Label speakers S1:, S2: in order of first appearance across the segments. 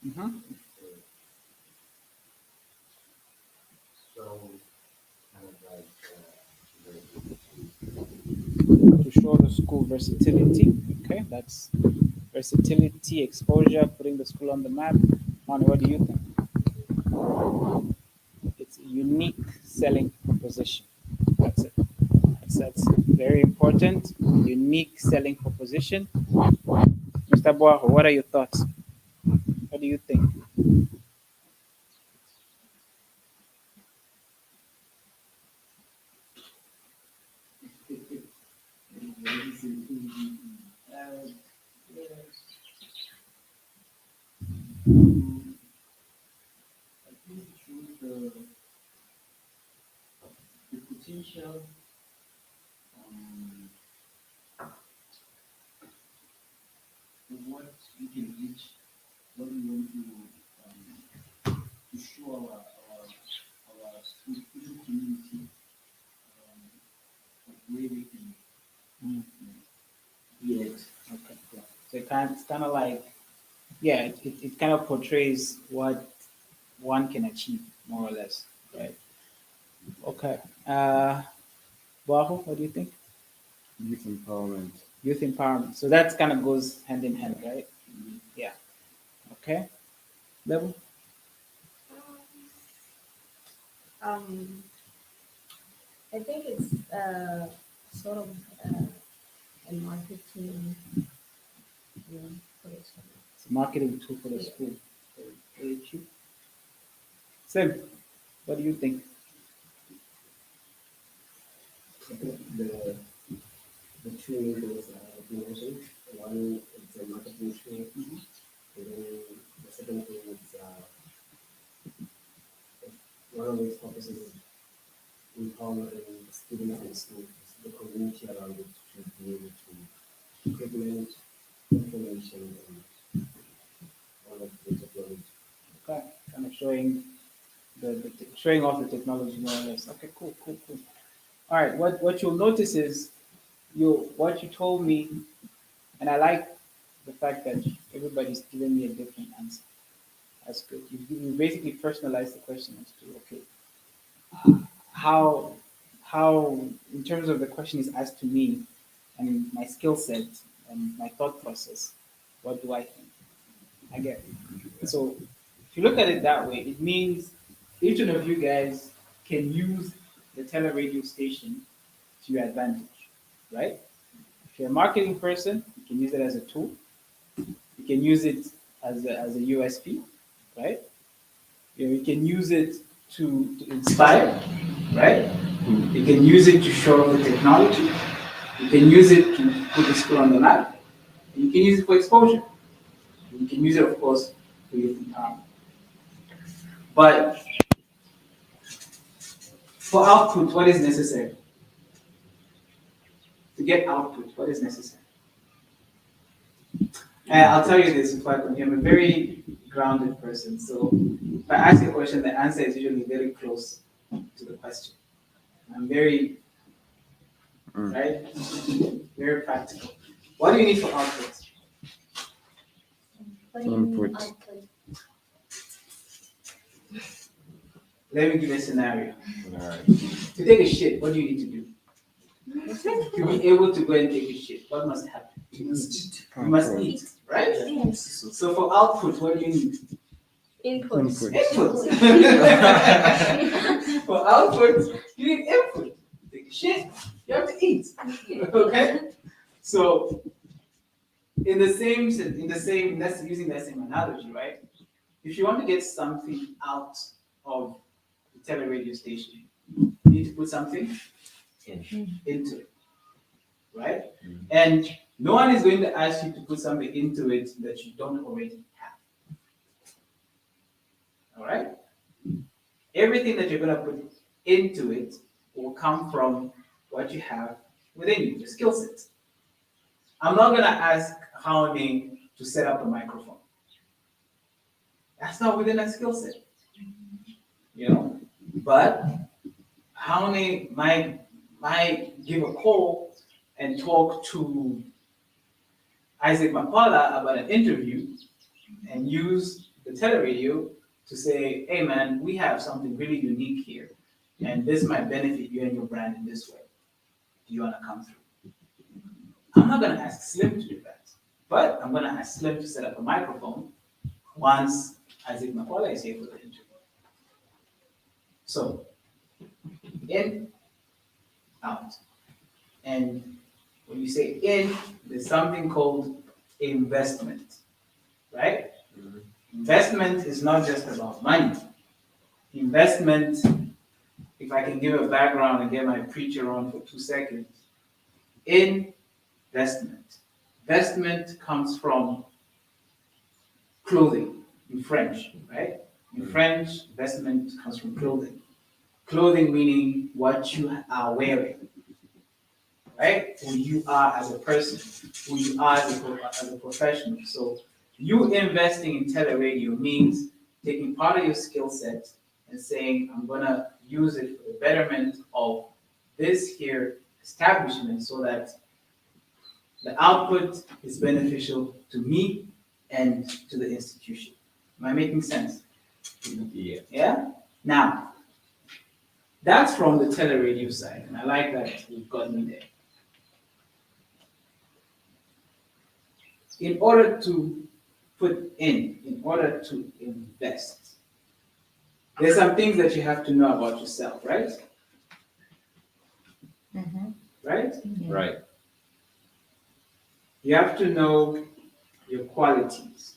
S1: Mm-hmm.
S2: So kind of like
S1: To show the school versatility. Okay, that's versatility, exposure, putting the school on the map. Manu, what do you think? It's a unique selling proposition. That's it. That's very important. Unique selling proposition. Mr. Boaho, what are your thoughts? What do you think?
S2: uh, yeah, I think it shows the potential um, of what we can reach, what we want to show our student community of where they can
S1: Mm,
S2: be at.
S1: okay, yeah. So it's kind of like, yeah, it kind of portrays what one can achieve, more or less, right? Okay. Boaho, what do you think?
S3: Youth empowerment.
S1: Youth empowerment. So that kind of goes hand in hand, right? Yeah. Okay. Level.
S4: Um, I think it's sort of a marketing, for the school.
S1: It's a marketing tool for the
S4: Yeah.
S1: school. Very cheap. Sam, what do you think?
S2: The the two angles you mentioned. One is a marketing tool, and then the second thing is one of its purposes is empowering the students and students, the community around it to be able to implement information and all of the technology.
S1: Okay. Kind of showing showing off the technology more or less. Okay, cool, cool, cool. All right. What you'll notice is what you told me, and I like the fact that everybody's giving me a different answer. That's good. You basically personalized the question as to okay, how how in terms of the question is asked to me and my skill set and my thought process, what do I think? I get it. So if you look at it that way, it means each one of you guys can use the tele radio station to your advantage, right? If you're a marketing person, you can use it as a tool. You can use it as a USP, right? You can use it to inspire, right? You can use it to show the technology. You can use it to put the school on the map. You can use it for exposure. You can use it, of course, for youth empowerment. But for output, what is necessary? To get output, what is necessary? And I'll tell you this before I continue. I'm a very grounded person, so if I ask a question, the answer is usually very close to the question. I'm very, right, very practical. What do you need for output?
S4: What do you mean
S3: Input.
S4: output?
S1: Let me give you a scenario.
S3: Alright.
S1: To take a shit, what do you need to do? To be able to go and take a shit, what must happen? You must eat, right?
S4: Yes.
S1: So for output, what do you need?
S4: Input.
S3: Input.
S1: Input. For output, you need input. Take a shit, you have to eat. Okay? So let's using that same analogy, right? If you want to get something out of the tele radio station, you need to put something into it, right? And no one is going to ask you to put something into it that you don't already have. All right? Everything that you're going to put into it will come from what you have within you, your skill set. I'm not going to ask Haone to set up a microphone. That's not within a skill set, you know. But Haone might give a call and talk to Isaac Mapala about an interview and use the teleradio to say, hey man, we have something really unique here, and this might benefit you and your brand in this way. Do you want to come through? I'm not going to ask Slim to do that, but I'm going to ask Slim to set up a microphone once Isaac Makwala is here for the interview. So, in, out. And when you say in, there's something called investment, right? Investment is not just about money. Investment, if I can give a background and get my preacher on for 2 seconds, investment. Investment comes from clothing in French, right? In French, investment comes from clothing. Clothing meaning what you are wearing, right? Who you are as a person, who you are as a professional. So you investing in teleradio means taking part of your skill set and saying, I'm gonna use it for the betterment of this here establishment so that the output is beneficial to me and to the institution. Am I making sense?
S2: Yeah.
S1: Yeah? Now, that's from the teleradio side, and I like that we've gotten there. In order to in order to invest, there's some things that you have to know about yourself, right? Right?
S2: Right.
S1: You have to know your qualities,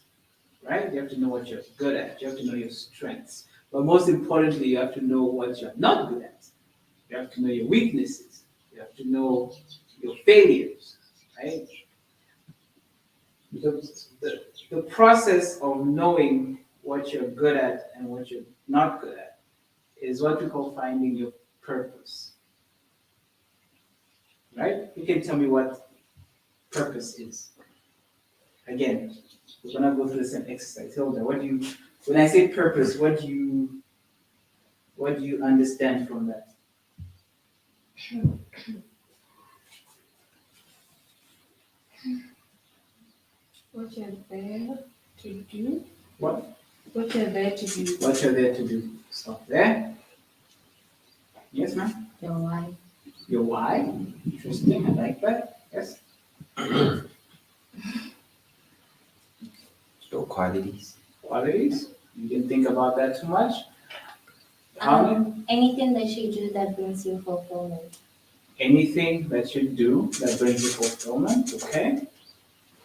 S1: right? You have to know what you're good at. You have to know your strengths. But most importantly, you have to know what you're not good at. You have to know your weaknesses. You have to know your failures, right? The process of knowing what you're good at and what you're not good at is what we call finding your purpose. Right? You can tell me what purpose is. Again, we're gonna go through the same exercise. Hilda, when I say purpose, what do you understand from that?
S4: What you're there to do.
S1: What?
S4: What you're there to do.
S1: What you're there to do. Stop there. Yes, ma'am?
S4: Your why.
S1: Your why? Interesting, I like that. Yes.
S2: Your qualities.
S1: Qualities? You didn't think about that too much? Comment?
S5: Anything that you do that brings you fulfillment.
S1: Anything that you do that brings you fulfillment, okay?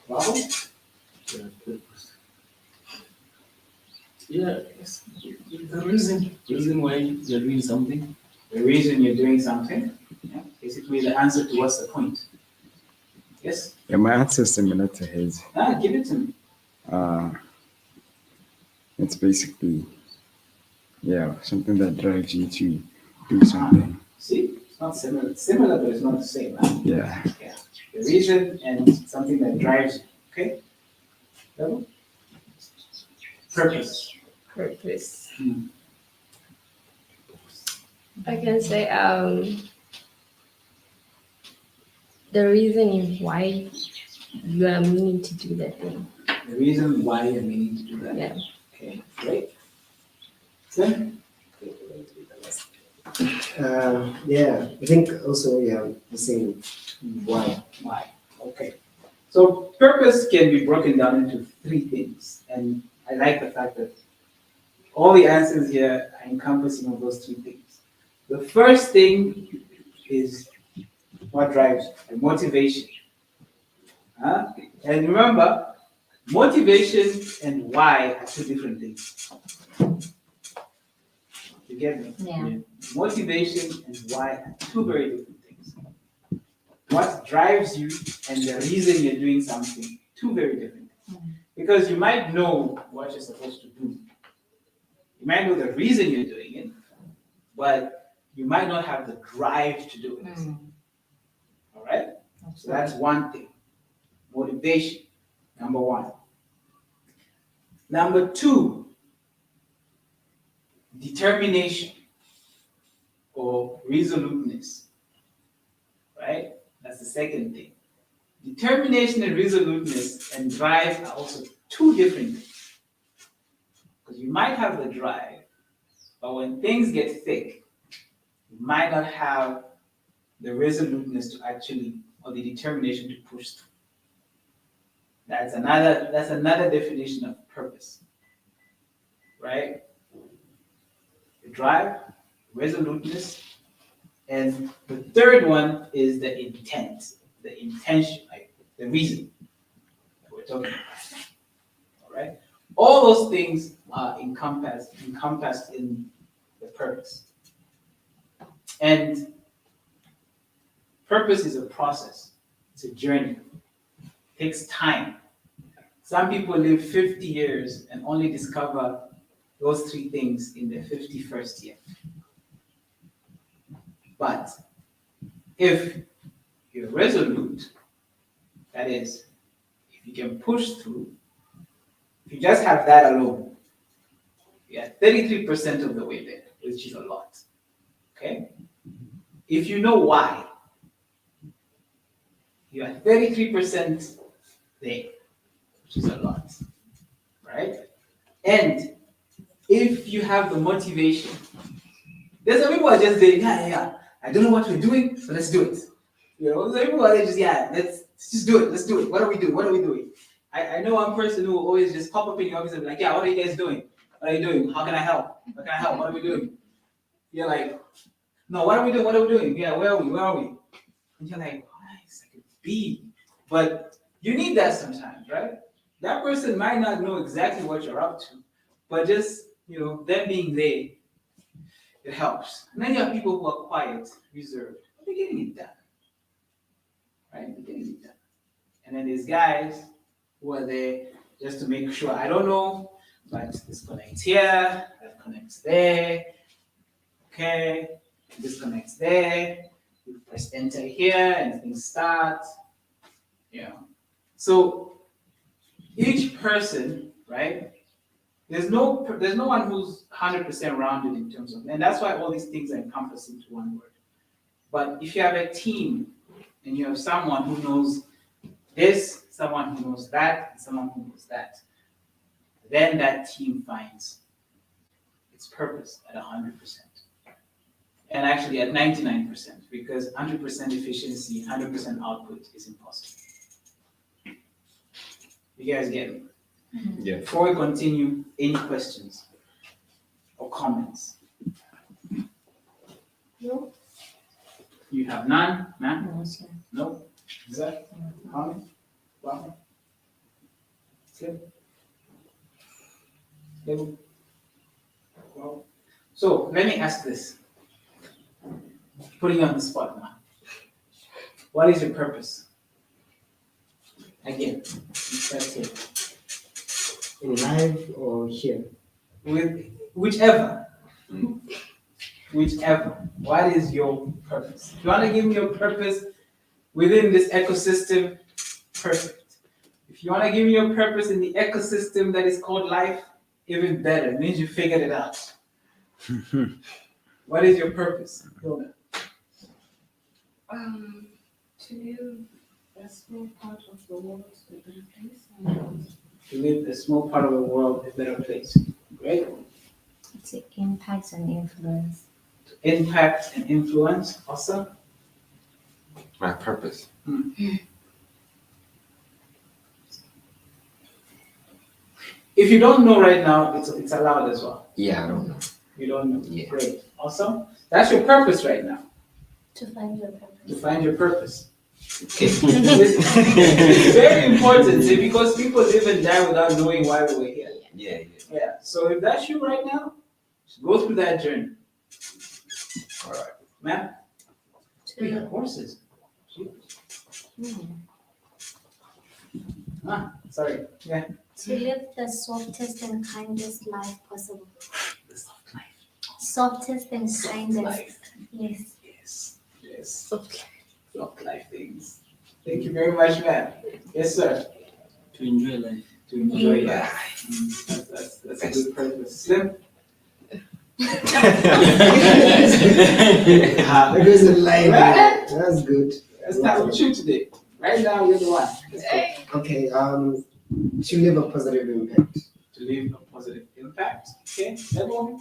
S1: Wow.
S2: Yeah, purpose. Yeah, yes. The reason why you're doing something.
S1: The reason you're doing something, yeah, basically the answer to what's the point. Yes?
S3: Yeah, my answer is similar to his.
S1: Give it to me.
S3: It's basically, yeah, something that drives you to do something.
S1: See? It's not similar. It's similar, but it's not the same. Huh?
S3: Yeah.
S1: Yeah. The reason and something that drives you. Okay? Level? Purpose.
S4: Purpose.
S1: Hmm.
S4: I can say the reason is why you are meaning to do that thing.
S1: The reason why you're meaning to do that.
S4: Yeah.
S1: Okay, great. Slim?
S2: Yeah, I think also the same. Why?
S1: Why? Okay. So purpose can be broken down into 3 things. And I like the fact that all the answers here are encompassing of those 3 things. The first thing is what drives you, the motivation. And remember, motivation and why are 2 different things. You get me?
S5: Yeah.
S1: Motivation and why are 2 very different things. What drives you and the reason you're doing something, 2 very different things. Because you might know what you're supposed to do. You might know the reason you're doing it, but you might not have the drive to do it. All right? So that's one thing. Motivation, number 1. Number 2, determination or resoluteness. Right? That's the second thing. Determination and resoluteness and drive are also 2 different things. you might have the drive, but when things get thick, you might not have the resoluteness to actually, or the determination to push through. That's another definition of purpose, right? The drive, resoluteness, and the third one is the intent, the intention, like the reason that we're talking about. All right? All those things are encompassed in the purpose. And purpose is a process, it's a journey. It takes time. Some people live 50 years and only discover those three things in their 51st year. But if you're resolute, that is, if you can push through, if you just have that alone, you're 33% of the way there, which is a lot. Okay? If you know why, you are 33% there, which is a lot. Right? And if you have the motivation, there's some people who are just saying, yeah, I don't know what we're doing, so let's do it. You know, some people are just, let's just do it, let's do it. What are we doing? I know one person who will always just pop up in your office and be like, yeah, what are you guys doing? What are you doing? How can I help? What are we doing? You're like, no, what are we doing? Yeah, where are we? And you're like, nice, I could be. But you need that sometimes, right? That person might not know exactly what you're up to, but just, them being there, it helps. And then you have people who are quiet, reserved, but they're getting it done. Right? They're getting it done. And then there's guys who are there just to make sure, I don't know, but this connects here, that connects there, okay, this connects there, you press enter here and things start. So each person, right? There's no one who's 100% rounded in terms of, and that's why all these things are encompassed into one word. But if you have a team and you have someone who knows this, someone who knows that, and someone who knows that, then that team finds its purpose at 100%. And actually at 99%, because 100% efficiency, 100% output is impossible. You guys get it?
S3: Yeah.
S1: Before we continue, any questions or comments?
S5: No.
S1: You have none? None?
S4: No, sir.
S1: No? Zach? Comment? Wow. Well, so let me ask this. Putting you on the spot now. What is your purpose? Again, that's it.
S2: In life or here?
S1: With whichever. Whichever. What is your purpose? If you want to give me your purpose within this ecosystem, perfect. If you want to give me your purpose in the ecosystem that is called life, even better. It means you figured it out. What is your purpose, Hilda?
S6: To live a small part of the world a better place. And
S1: To live a small part of the world a better place. Great.
S4: To impact and influence.
S1: To impact and influence. Awesome.
S3: My purpose.
S1: If you don't know right now, it's allowed as well.
S3: Yeah, I don't know.
S1: You don't know.
S3: Yeah.
S1: Great. Awesome. That's your purpose right now.
S5: To find your purpose.
S1: To find your purpose. Okay. It's very important because people live and die without knowing why we were here.
S3: Yeah.
S1: Yeah. So if that's you right now, just go through that journey.
S3: All right.
S1: Ma'am? We
S5: To,
S1: have horses. Sorry. Yeah.
S5: to live the softest and kindest life possible.
S1: The soft life.
S5: Softest and
S1: Soft
S5: kindest.
S1: life.
S5: Yes.
S1: Yes. Soft life things. Thank you very much, ma'am. Yes, sir.
S7: To enjoy life.
S1: To enjoy life. That's a good purpose. Slim?
S2: That goes in line.
S1: Right.
S2: That's good.
S1: Let's start with you today. Right now, you're the one. Let's go.
S2: Okay, to leave a positive impact.
S1: To to leave a positive impact. Okay, everyone.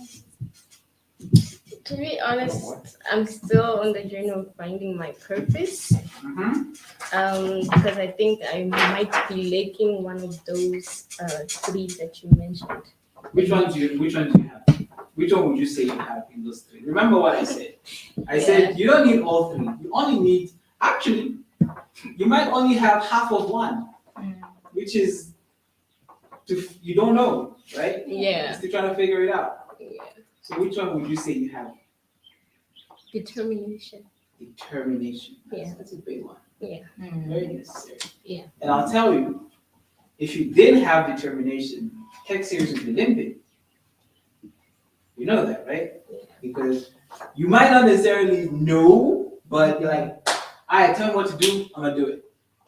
S4: To be honest, I'm still on the journey of finding my purpose. Because I think I might be lacking one of those three that you mentioned.
S1: Which one do you have? Which one would you say you have in those three? Remember what I said. I said you don't need all three. You only need, actually, you might only have half of one, which is you don't know, right?
S4: Yeah.
S1: You're still trying to figure it out.
S4: Yeah.
S1: So which one would you say you have?
S4: Determination.
S1: Determination.
S4: Yeah.
S1: That's a big one.
S4: Yeah.
S1: Very necessary.
S4: Yeah.
S1: And I'll tell you, if you didn't have determination, tech series would be limpid. You know that, right? Because you might not necessarily know, but you're like, I tell me what to do, I'm gonna do it.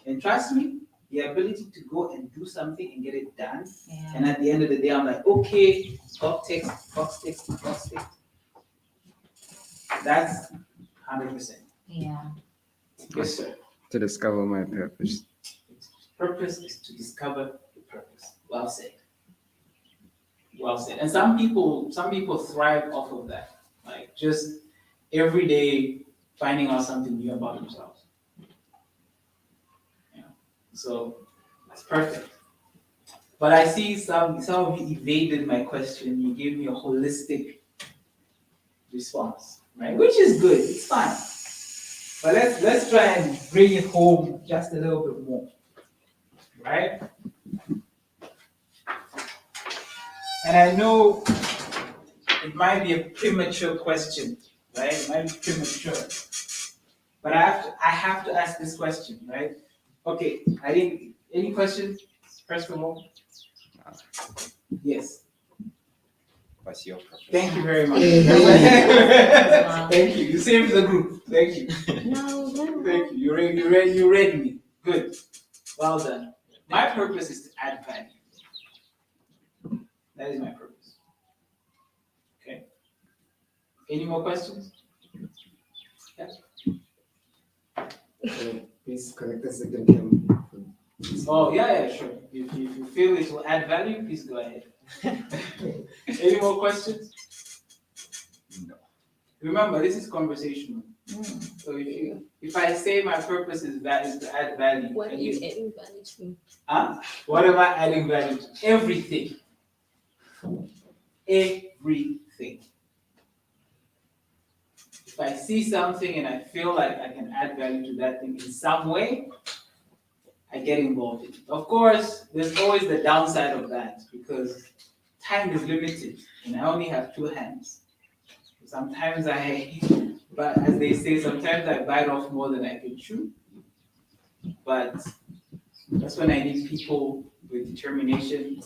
S1: And trust me, the ability to go and do something and get it done.
S7: Yeah.
S1: And at the end of the day, I'm like, okay, box text. That's 100%.
S7: Yeah.
S1: Yes, sir.
S3: To discover my purpose.
S1: Purpose is to discover your purpose. Well said. Well said. And some people thrive off of that. Like just every day finding out something new about themselves. Yeah. So that's perfect. But I see some of you evaded my question. You gave me a holistic response, right? Which is good. It's fine. But let's try and bring it home just a little bit more, right? And I know it might be a premature question, right? It might be premature, but I have to ask this question, right? Okay, I didn't. Any questions? First of all, yes.
S8: What's your purpose?
S1: Thank you very much.
S7: Wow.
S1: Thank you. You saved the group. Thank you.
S4: No.
S1: Thank you. You read me. Good. Well done. My purpose is to add value. That is my purpose. Okay. Any more questions? Yes.
S2: Please correct the second term.
S1: Oh yeah, sure. If you feel it will add value, please go ahead. Any more questions?
S8: No.
S1: Remember, this is conversational. So if I say my purpose is to add value,
S4: What are
S1: and
S4: you adding value to?
S1: what am I adding value to? Everything. Everything. If I see something and I feel like I can add value to that thing in some way, I get involved in it. Of course, there's always the downside of that because time is limited and I only have two hands. Sometimes but as they say, sometimes I bite off more than I can chew. But that's when I need people with determination,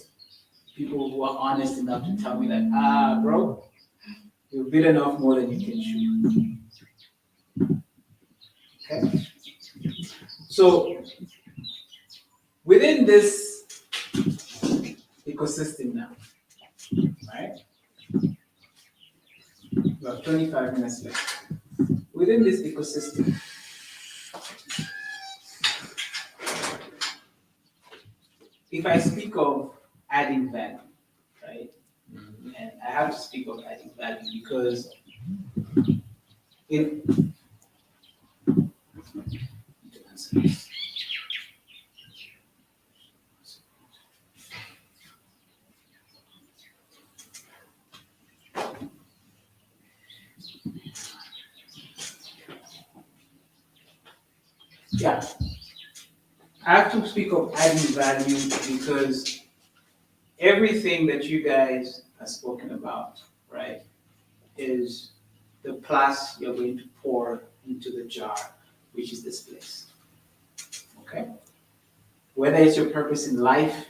S1: people who are honest enough to tell me that, bro, you've bitten off more than you can chew. Okay? So, within this ecosystem now, right? We have 25 minutes left. Within this ecosystem, if I speak of adding value, right? And I have to speak of adding value because in yeah, I have to speak of adding value because everything that you guys have spoken about, right, is the plus you're going to pour into the jar, which is this place. Okay? Whether it's your purpose in life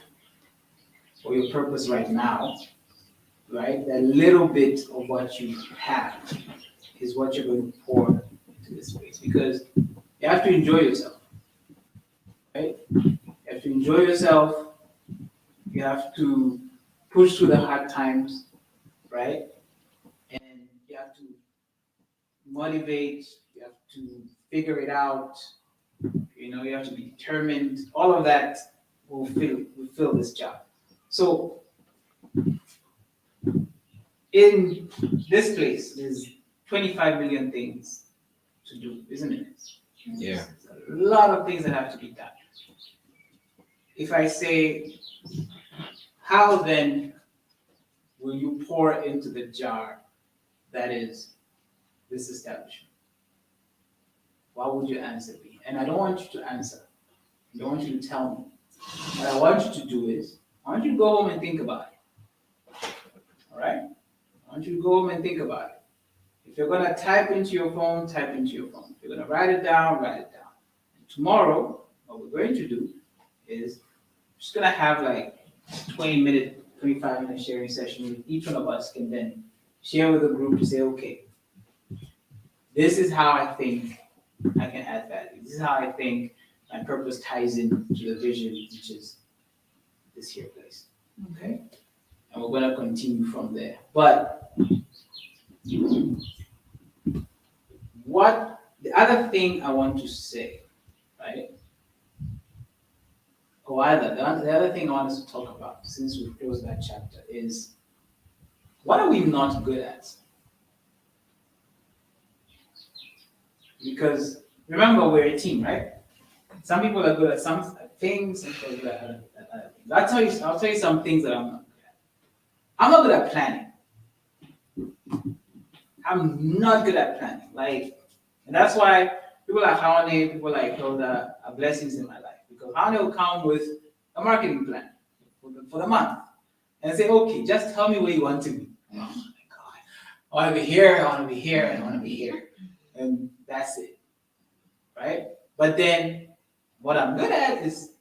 S1: or your purpose right now, right, that little bit of what you have is what you're going to pour into this space because you have to enjoy yourself, right? You have to enjoy yourself. You have to push through the hard times, right? And you have to motivate. You have to figure it out. You know, you have to be determined. All of that will fill this job. So In this place, there's 25 million things to do, isn't it?
S8: Yeah.
S1: A lot of things that have to be done. If I say, how then will you pour into the jar that is this establishment? What would your answer be? And I don't want you to answer. I don't want you to tell me. What I want you to do is, I want you to go home and think about it. All right? I want you to go home and think about it. If you're going to type into your phone, type into your phone. If you're going to write it down, write it down. And tomorrow, what we're going to do is just going to have like 20-minute, 25-minute sharing session with each one of us can then share with the group to say, okay, this is how I think I can add value. This is how I think my purpose ties in to the vision, which is this here place. Okay? And we're going to continue from there. But what the other thing I want to say, right? Or either the other thing I want us to talk about since we've closed that chapter is what are we not good at? Because remember, we're a team, right? Some people are good at some things, some people are good at other things. I'll tell you some things that I'm not good at. I'm not good at planning. I'm not good at planning. And that's why people like Hawane, people like Hilda are blessings in my life. Because Hawane will come with a marketing plan for the month and say, okay, just tell me where you want to be. Oh my God. I want to be here, I want to be here, and I want to be here. And that's it. Right? But then what I'm good at is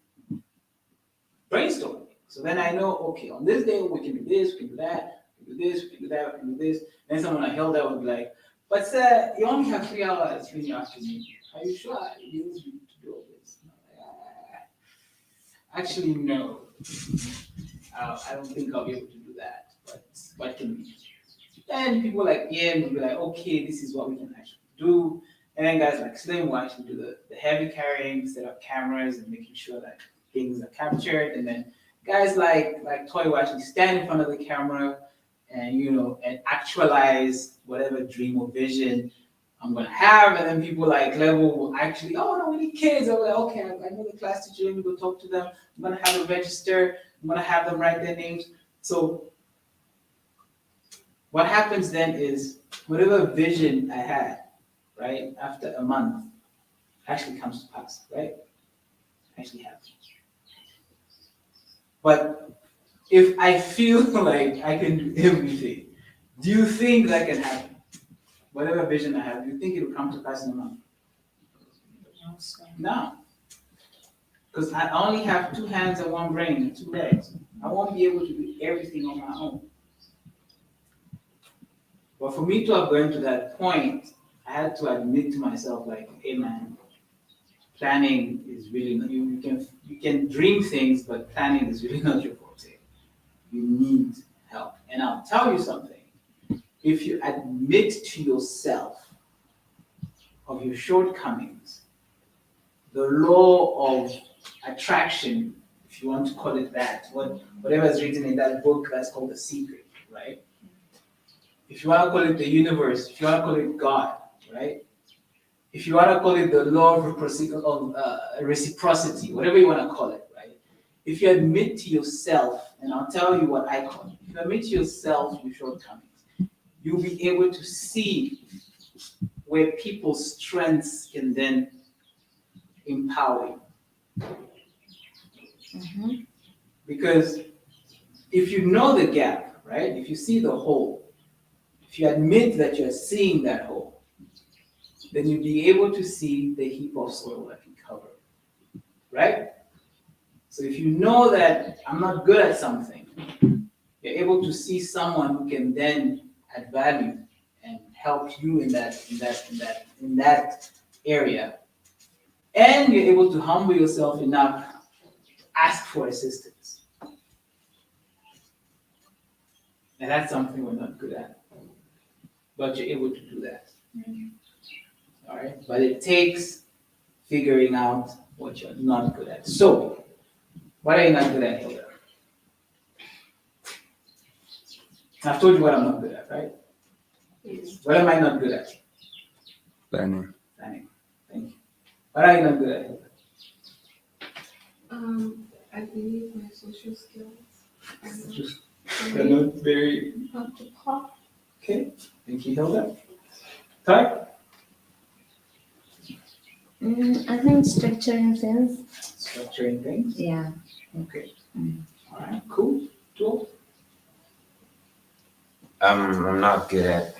S1: brainstorming. So then I know, okay, on this day we can do this, we can do that, we can do this, we can do that, we can do this. Then someone like Hilda would be like, but sir, you only have 3 hours in the afternoon. Are you sure you need to do all this? Actually, no. I don't think I'll be able to do that. But what can we do? Then people like Ian will be like, okay, this is what we can actually do. And then guys like Slim will actually do the heavy carrying, set up cameras and making sure that things are captured. And then guys like Toy will actually stand in front of the camera and and actualize whatever dream or vision I'm gonna have. And then people like Level will actually, oh no, we need kids. I'm like, okay, I know the class teacher, let me go talk to them. I'm gonna have them register, I'm gonna have them write their names. So what happens then is whatever vision I had, right, after a month actually comes to pass, right? Actually happens. But if I feel like I can do everything, do you think that can happen? Whatever vision I have, do you think it will come to pass in a month? No. Because I only have 2 hands and 1 brain and 2 legs. I won't be able to do everything on my own. But for me to have gone to that point, I had to admit to myself, like, hey man, planning is really not, you can dream things, but planning is really not your forte. You need help. And I'll tell you something. If you admit to yourself of your shortcomings, the law of attraction, if you want to call it that, whatever is written in that book that's called The Secret, right? If you want to call it the universe, if you want to call it God, right? If you want to call it the law of reciprocity, whatever you want to call it, right? If you admit to yourself, and I'll tell you what I call it, if you admit to yourself your shortcomings, you'll be able to see where people's strengths can then empower you. Because if you know the gap, right? If you see the hole, if you admit that you're seeing that hole, then you'll be able to see the heap of soil that can cover it, right? So if you know that I'm not good at something, you're able to see someone who can then add value and help you in that area. And you're able to humble yourself enough to ask for assistance. And that's something we're not good at. But you're able to do that. All right? But it takes figuring out what you're not good at. So, what are you not good at, Hilda? I've told you what I'm not good at, right?
S6: Yes.
S1: What am I not good at?
S3: Planning.
S1: Planning. Thank you. What are you not good at?
S6: I believe my social skills.
S1: You're not very
S6: Up to par.
S1: okay. Thank you, Hilda. Ty?
S5: I think structuring things.
S1: Structuring things.
S5: Yeah.
S1: Okay. All right. Cool. Joel?
S8: I'm not good at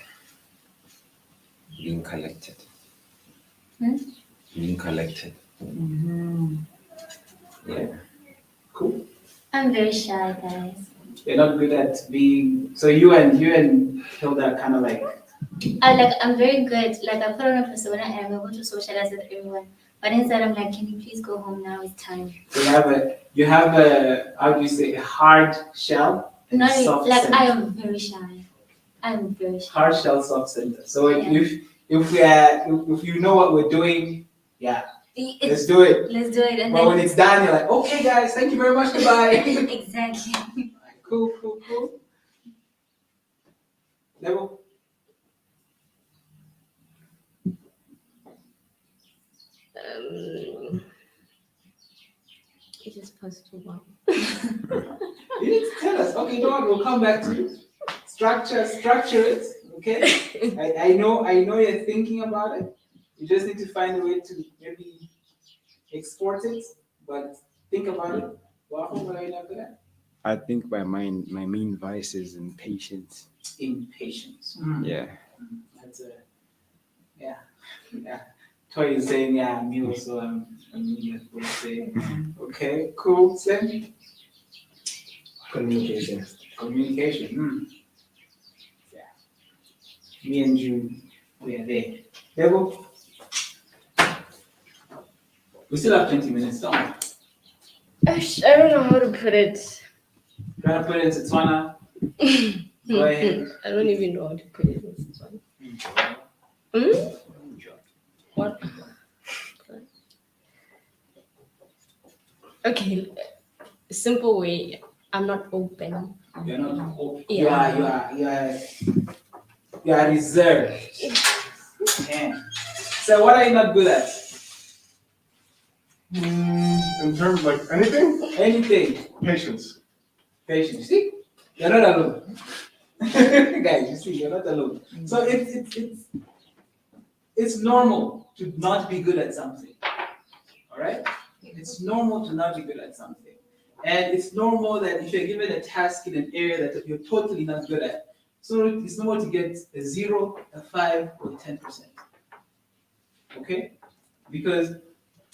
S8: being collected.
S5: Hmm?
S8: Being collected. Yeah.
S1: Cool.
S5: I'm very shy, guys.
S1: You're not good at being. So you and Hilda are kind of like.
S5: I'm very good. Like I put on a persona and I'm able to socialize with everyone. But inside I'm like, can you please go home now? It's time.
S1: So you have a how do you say a hard shell and a
S5: Not
S1: soft
S5: like
S1: center.
S5: I am very shy. I'm very shy.
S1: Hard shell, soft center. So
S5: Yeah.
S1: if you know what we're doing, yeah, let's do it.
S5: Let's do it. And
S1: But when it's done, you're like, okay, guys, thank you very much, goodbye.
S5: exactly.
S1: Cool. Level.
S4: It is possible.
S1: You need to tell us. Okay, don't worry, we'll come back to you. Structure it. Okay. I know you're thinking about it. You just need to find a way to maybe export it, but think about it. What are you not good at?
S3: I think my main vice is impatience.
S1: Impatience.
S3: Yeah.
S1: That's yeah. Toy is saying yeah, me also would say. Okay, cool. Same.
S2: Communication.
S1: Communication. Yeah. Me and you, we are there. Devil. We still have 20 minutes, don't we?
S4: I don't know how to put it.
S1: Trying to put it into Tswana. Go ahead.
S4: I don't even know how to put it in this one. What? Okay, simple way. I'm not open.
S1: You're not open.
S4: Yeah.
S1: You are reserved. Yeah. So what are you not good at?
S9: In terms like anything,
S1: Anything.
S9: patience.
S1: Patience. You see? You're not alone. Guys, you see, you're not alone. So it's normal to not be good at something. All right? It's normal to not be good at something. And it's normal that if you're given a task in an area that you're totally not good at, so it's normal to get a 0, a 5, or 10%. Okay? Because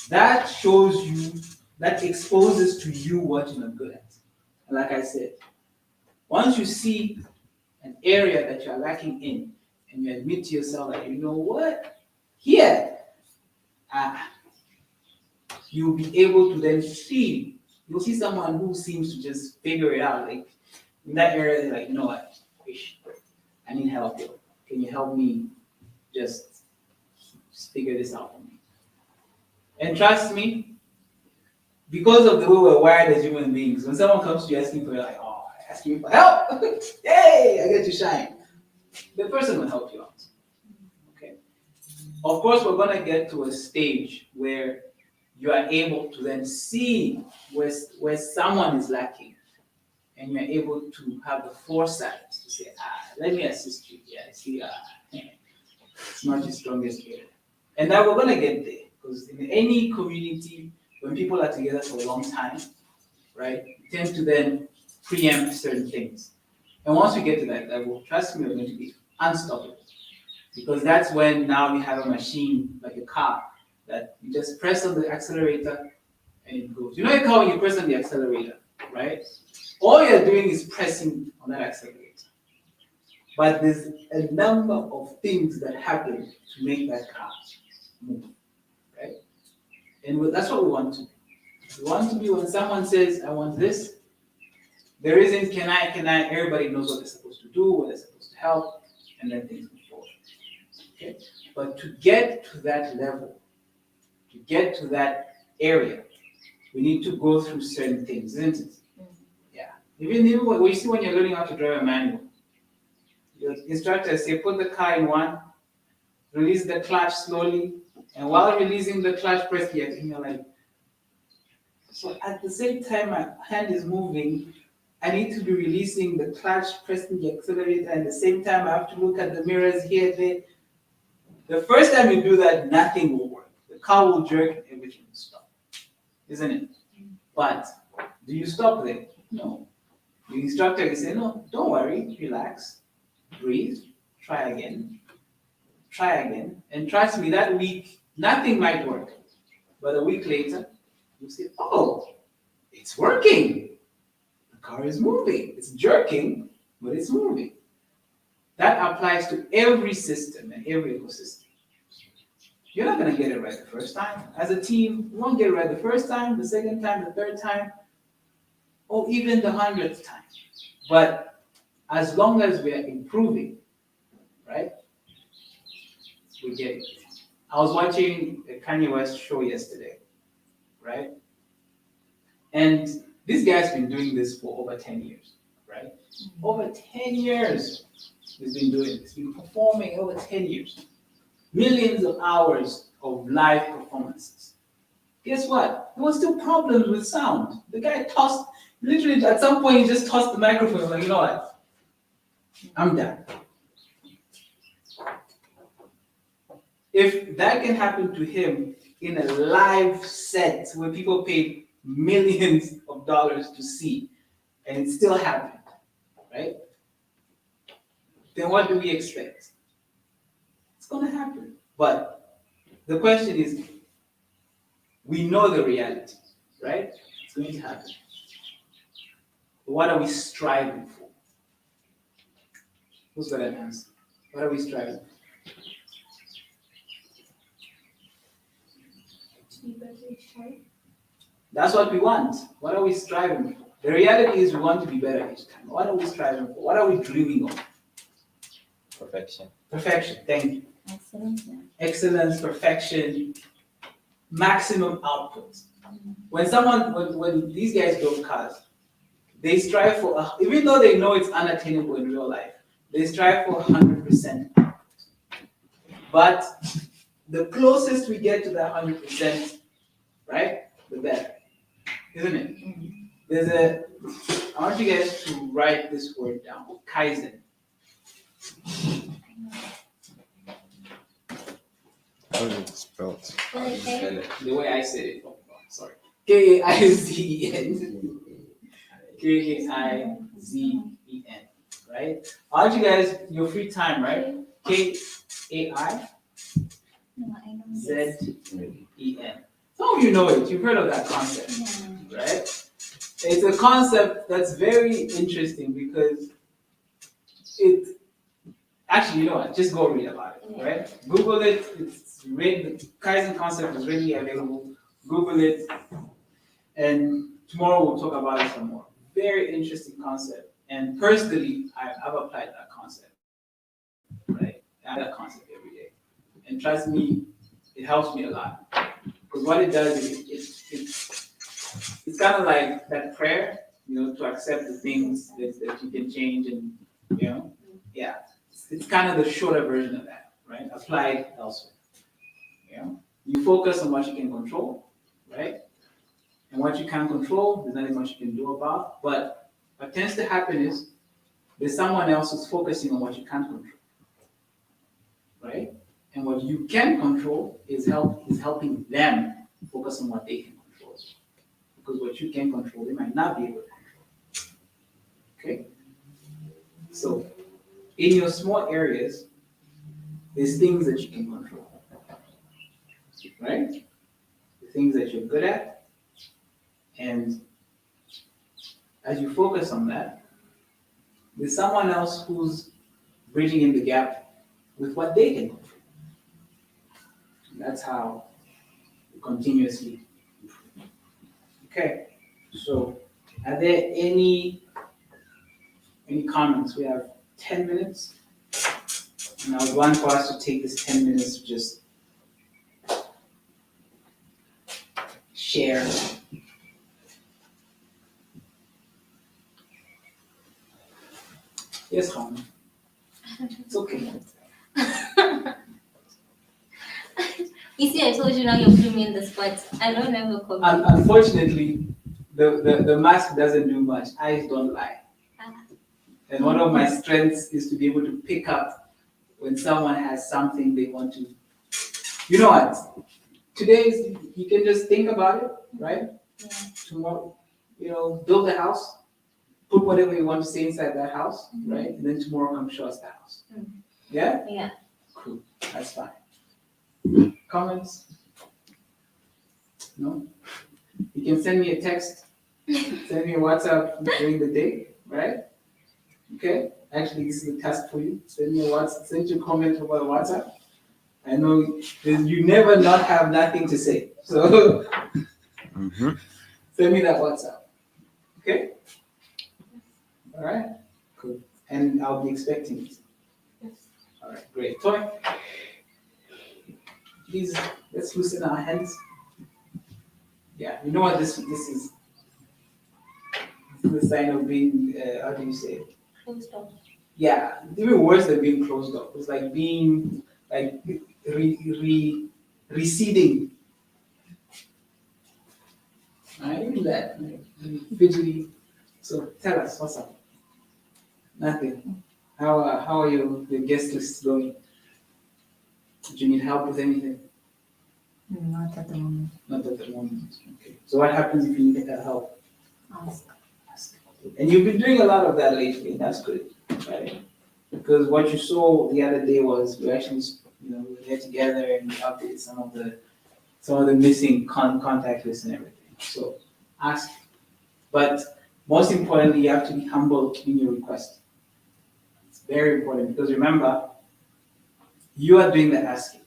S1: that shows you, that exposes to you what you're not good at. And like I said, once you see an area that you're lacking in, and you admit to yourself that you know what, here, you'll be able to then see, you'll see someone who seems to just figure it out. Like in that area, they're like, you know what, I need help. Can you help me just figure this out for me? And trust me, because of the way we're wired as human beings, when someone comes to you asking for, like, oh, asking me for help, yay, I get to shine. The person will help you out. Okay. Of course, we're gonna get to a stage where you are able to then see where someone is lacking, and you're able to have the foresight to say, let me assist you. Yeah, I see, it's not your strongest area. And that we're gonna get there, because in any community, when people are together for a long time, right, you tend to then preempt certain things. And once we get to that level, trust me, we're going to be unstoppable. Because that's when now we have a machine, like a car, that you just press on the accelerator and it goes. You know a car when you press on the accelerator, right? All you're doing is pressing on that accelerator. But there's a number of things that happen to make that car move, right? And that's what we want to be. We want to be when someone says, I want this, there isn't can I, everybody knows what they're supposed to do, what they're supposed to help, and then things move forward. Okay? But to get to that level, to get to that area, we need to go through certain things, isn't it? Yeah. Even when you see when you're learning how to drive a manual, the instructors say put the car in one, release the clutch slowly, and while releasing the clutch, press the accelerator. And you're like, so at the same time my hand is moving, I need to be releasing the clutch, pressing the accelerator, and at the same time I have to look at the mirrors here, there. The first time you do that, nothing will work. The car will jerk and everything will stop, isn't it? But do you stop there? No. The instructor will say, no, don't worry, relax, breathe, try again, and trust me, that week, nothing might work. But a week later, you say, oh, it's working. The car is moving. It's jerking, but it's moving. That applies to every system and every ecosystem. You're not going to get it right the first time. As a team, you won't get it right the first time, the second time, the third time, or even the 100th time. But as long as we are improving, right, we get it. I was watching a Kanye West show yesterday, right? And this guy's been doing this for over 10 years, right? Over 10 years he's been doing this. He's been performing over 10 years. Millions of hours of live performances. Guess what? There were still problems with sound. The guy tossed, literally at some point he just tossed the microphone, like, you know what? I'm done. If that can happen to him in a live set where people paid millions of dollars to see, and it still happened, right? Then what do we expect? It's going to happen. But the question is, we know the reality, right? It's going to happen. But what are we striving for? Who's got an answer? What are we striving for?
S6: To be better each time.
S1: That's what we want. What are we striving for? The reality is we want to be better each time. What are we striving for? What are we dreaming of?
S8: Perfection.
S1: Perfection. Thank you.
S5: Excellent.
S1: Excellence, perfection, maximum output. When these guys build cars, they strive for, even though they know it's unattainable in real life, they strive for 100% output. But the closest we get to that 100%, right, the better, isn't it? I want you guys to write this word down, Kaizen.
S3: How is it spelled?
S5: Okay.
S1: The way I said it, sorry. Kaizen. Kaizen, right? I want you guys, your free time, right? Kaizen.
S5: No, I know this.
S1: Some of you know it, you've heard of that concept, right? It's a concept that's very interesting because actually, you know what, just go read about it, right? Google it, the Kaizen concept is readily available. Google it, and tomorrow we'll talk about it some more. Very interesting concept, and personally, I've applied that concept, right? I have that concept every day, and trust me, it helps me a lot. Because what it does is it's kind of like that prayer, to accept the things that you can change, and yeah, it's kind of the shorter version of that, right? Applied elsewhere. You focus on what you can control, right? And what you can't control, there's not much you can do about. But what tends to happen is there's someone else who's focusing on what you can't control, right? And what you can control is helping them focus on what they can control. Because what you can control, they might not be able to control. Okay? So, in your small areas, there's things that you can control. Right? The things that you're good at. And as you focus on that, there's someone else who's bridging in the gap with what they can control. And that's how we continuously improve. Okay, so are there any comments? We have 10 minutes. And I would want for us to take this 10 minutes to just share. Yes, Hon. It's okay.
S5: You see, I told you now you're putting me in the spot. I don't have a comment.
S1: Unfortunately, the mask doesn't do much. Eyes don't lie. And one of my strengths is to be able to pick up when someone has something they want to. You know what? Today, you can just think about it, right?
S5: Yeah.
S1: Tomorrow, build a house, put whatever you want to say inside that house, right? And then tomorrow come show us the house. Yeah?
S5: Yeah.
S1: Cool. That's fine. Comments? No? You can send me a text, send me a WhatsApp during the day, right? Okay? Actually, this is a task for you. Send me a WhatsApp, send your comment over WhatsApp. I know you never not have nothing to say. So send me that WhatsApp. Okay? All right? Cool. And I'll be expecting it.
S6: Yes.
S1: All right, great. Toy? Please, let's loosen our hands. Yeah, you know what this is? This is the sign of being, how do you say it?
S5: Closed off.
S1: Yeah, even worse than being closed off. It's like being, like, receding. Even that, like, fidgety. So tell us, what's up? Nothing. How are the guest lists going? Do you need help with anything?
S7: Not at the moment.
S1: Not at the moment. Okay. So what happens if you need help?
S7: Ask.
S1: Ask. And you've been doing a lot of that lately. That's good, right? Because what you saw the other day was we actually, we were there together and we updated some of the missing contact lists and everything. So ask, but most importantly, you have to be humble in your request. It's very important because remember, you are doing the asking,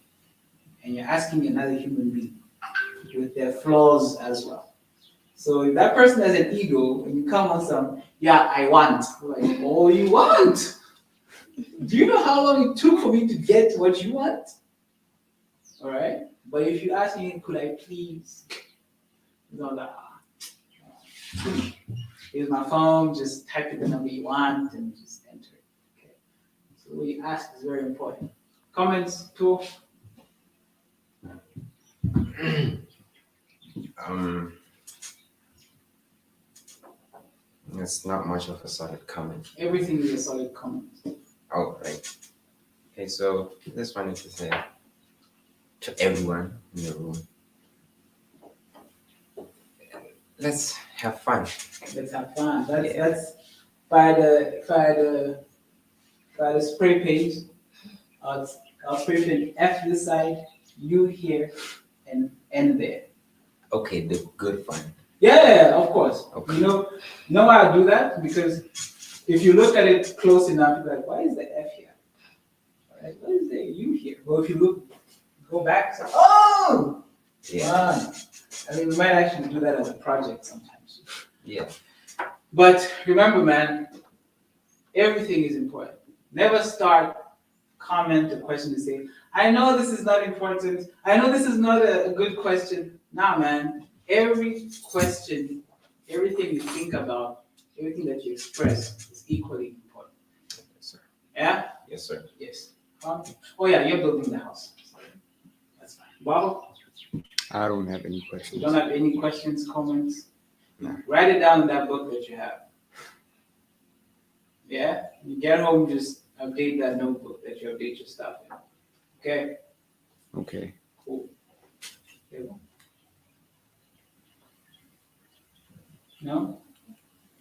S1: and you're asking another human being with their flaws as well. So if that person has an ego and you come on some, yeah, I want, like, oh, you want? Do you know how long it took for me to get what you want? All right. But if you ask me, could I please? You know, like, here's my phone, just type in the number you want and just enter it. Okay. So what you ask is very important. Comments, too?
S8: It's not much of a solid comment.
S1: Everything is a solid comment.
S8: Oh, right. Okay, so this one is to say to everyone in the room, let's have fun.
S1: Let's have fun. That's by the spray page. I'll spray paint F this side, U here, and N there.
S8: Okay, the good fun.
S1: Yeah, of course.
S8: Okay.
S1: You know why I do that? Because if you look at it close enough, you're like, why is the F here? All right, why is the U here? Well, if you go back, so, oh!
S8: Yeah.
S1: Fun. I mean, we might actually do that as a project sometimes.
S8: Yeah.
S1: But remember, man, everything is important. Never start, comment a question to say, I know this is not important. I know this is not a good question. Nah, man, every question, everything you think about, everything that you express is equally important.
S8: Yes, sir.
S1: Yeah?
S8: Yes, sir.
S1: Yes. Oh yeah, you're building the house. That's fine. Bob,
S3: I don't have any
S1: you
S3: questions.
S1: don't have any questions, comments?
S8: No.
S1: Write it down in that book that you have. Yeah? You get home, just update that notebook that you update your stuff in. Okay?
S3: Okay.
S1: Cool. There you go. No?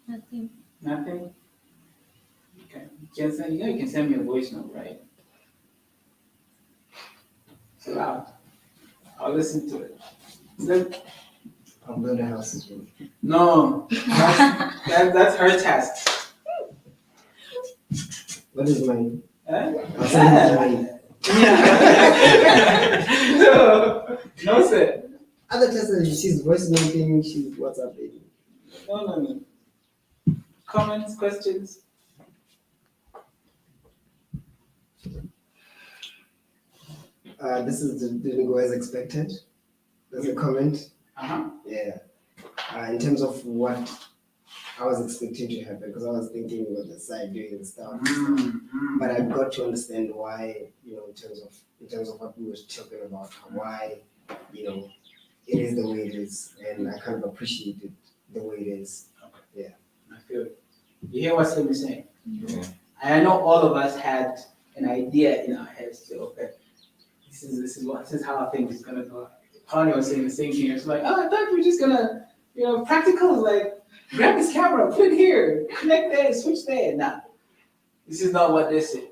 S5: Nothing.
S1: Nothing? Okay. You can send me a voice note, right? It's loud. I'll listen to it.
S2: I'll build a house as well.
S1: No, that's her task.
S2: What is mine?
S1: Huh?
S2: I'll send it to mine.
S1: Yeah. No, sir.
S2: Other tests, she's voice noting, she's WhatsApping.
S1: No. Comments, questions?
S2: This didn't go as expected. There's a comment.
S1: Uh-huh.
S2: Yeah. In terms of what I was expecting to happen because I was thinking about the side doing the stuff. But I
S1: Mm.
S2: got to understand why, in terms of what we were talking about, why, it is the way it is, and I kind of appreciate it the way it is.
S1: I feel it. You hear what Slim is saying?
S8: Yeah.
S1: And I know all of us had an idea in our heads to, okay, this is how I think it's gonna go. Connie was saying the same thing. It's like, oh, I thought we were just gonna, practical, like grab this camera, put it here, connect there, switch there. Nah, this is not what this is.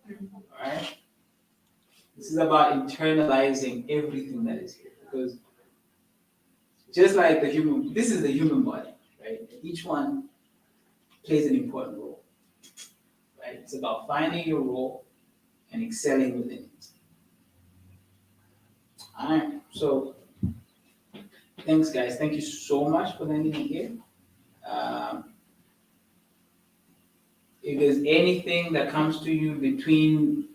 S1: All right, this is about internalizing everything that is here, because just like this is the human body, right? Each one plays an important role, right? It's about finding your role and excelling within it. All right, so thanks, guys. Thank you so much for lending me here. Um, if there's anything that comes to you between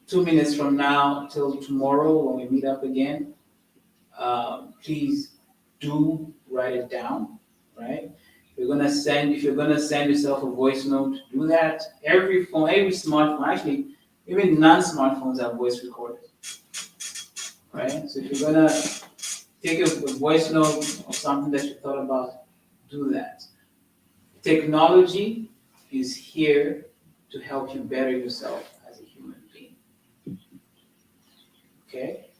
S1: 2 minutes from now till tomorrow when we meet up again, please do write it down, right? If you're gonna send yourself a voice note, do that. Every phone, every smartphone, actually, even non-smartphones have voice recorders, right? So if you're gonna take a voice note of something that you thought about, do that. Technology is here to help you better yourself as a human being. Okay?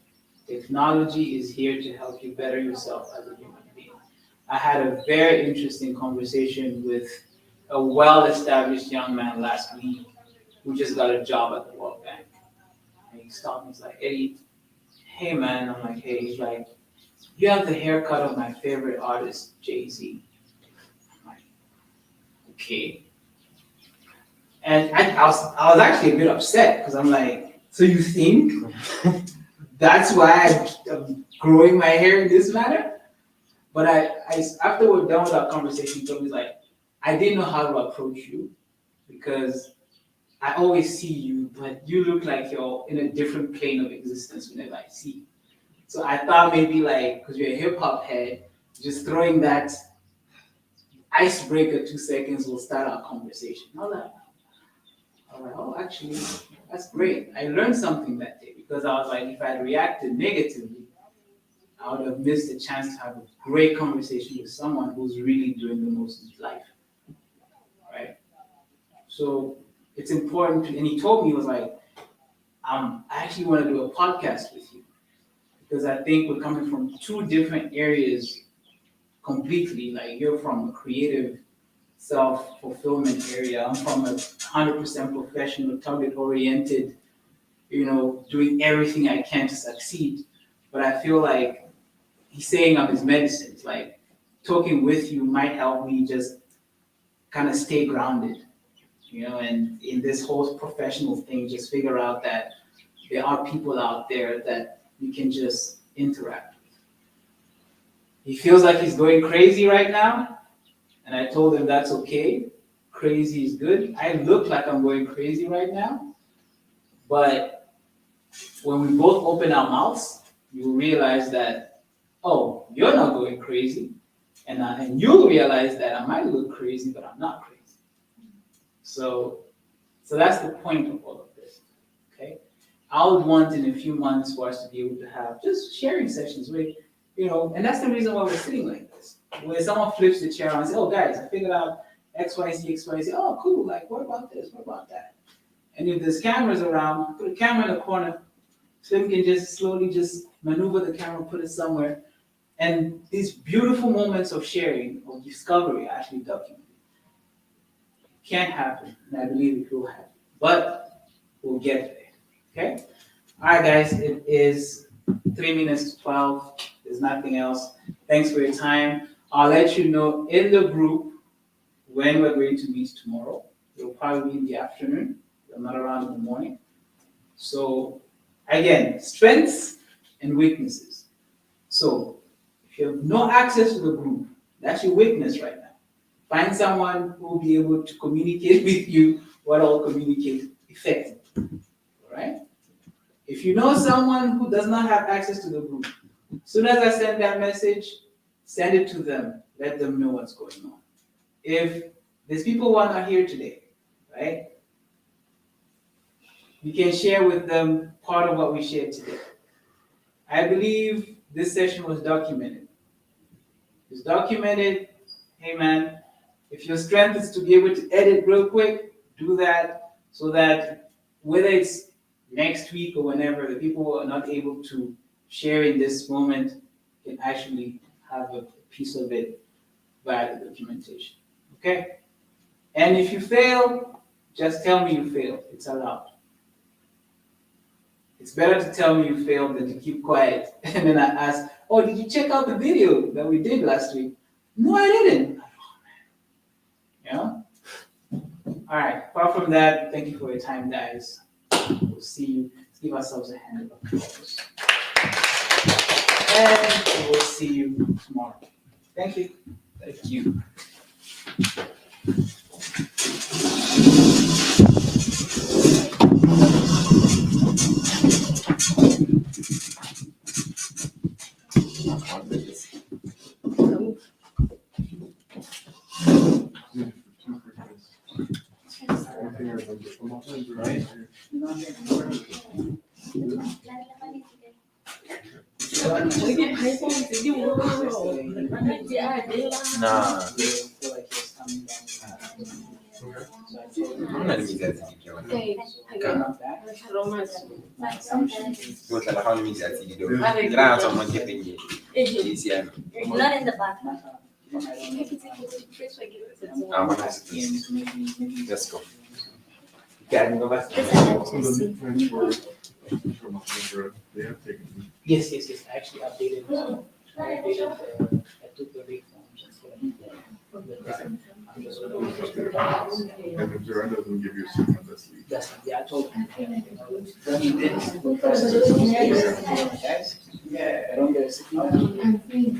S1: Technology is here to help you better yourself as a human being. I had a very interesting conversation with a well-established young man last week who just got a job at the World Bank. And he stopped me, he's like, Eddie, hey man. I'm like, hey. He's like, you have the haircut of my favorite artist, Jay-Z. I'm like, okay. And I was actually a bit upset because I'm like, so you think that's why I'm growing my hair in this manner? But I after we're done with our conversation, he told me like, I didn't know how to approach you because I always see you, but you look like you're in a different plane of existence whenever I see you. So I thought maybe like, because you're a hip hop head, just throwing that icebreaker 2 seconds will start our conversation. I was like, oh, actually, that's great. I learned something that day because I was like, if I had reacted negatively, I would have missed a chance to have a great conversation with someone who's really doing the most in his life, right? So it's important to, and he told me, he was like, I actually want to do a podcast with you because I think we're coming from two different areas completely. Like you're from a creative self-fulfillment area. I'm from a 100% professional, target-oriented, doing everything I can to succeed. But I feel like he's saying I'm his medicine. It's like talking with you might help me just kind of stay grounded, and in this whole professional thing, just figure out that there are people out there that you can just interact with. He feels like he's going crazy right now, and I told him that's okay. Crazy is good. I look like I'm going crazy right now, but when we both open our mouths, you will realize that, oh, you're not going crazy, and you'll realize that I might look crazy, but I'm not crazy. So that's the point of all of this. Okay, I would want in a few months for us to be able to have just sharing sessions where, and that's the reason why we're sitting like this. Where someone flips the chair and says, "Oh, guys, I figured out X, Y, Z, X, Y, Z. Oh, cool. Like, what about this? What about that?" And if there's cameras around, put a camera in the corner. Slim can just slowly just maneuver the camera, put it somewhere, and these beautiful moments of sharing, of discovery, are actually documented. Can happen, and I believe it will happen. But we'll get there. Okay? All right, guys, it is 3 minutes to 12. There's nothing else. Thanks for your time. I'll let you know in the group when we're going to meet tomorrow. It'll probably be in the afternoon. I'm not around in the morning. So, again, strengths and weaknesses. So, if you have no access to the group, that's your weakness right now. Find someone who will be able to communicate with you what I'll communicate effectively. All right? If you know someone who does not have access to the group, as soon as I send that message, send it to them. Let them know what's going on. if there's people who are not here today, right? We can share with them part of what we shared today. I believe this session was documented. It's documented. Hey man, if your strength is to be able to edit real quick, do that so that whether it's next week or whenever, the people who are not able to share in this moment can actually have a piece of it via the documentation. Okay? And if you fail, just tell me you failed. It's allowed. It's better to tell me you failed than to keep quiet. And then I ask, oh, did you check out the video that we did last week? No, I didn't. You know? All right. Apart from that, thank you for your time, guys. We'll see you. Let's give ourselves a hand of applause. And we'll see you tomorrow. Thank you.
S8: Thank you. Nah. Non è l'imitazione che questa la fa un'imitazione di dove grazie ma che quindi insieme
S5: Not in the back.
S8: ah ma let's go can go back
S1: Yes. I actually updated it. I took the rate forms and put them there. I'm just gonna-
S9: And if Durant doesn't give you a second, let's leave.
S1: Yeah, I told him. When he did, I don't get a second.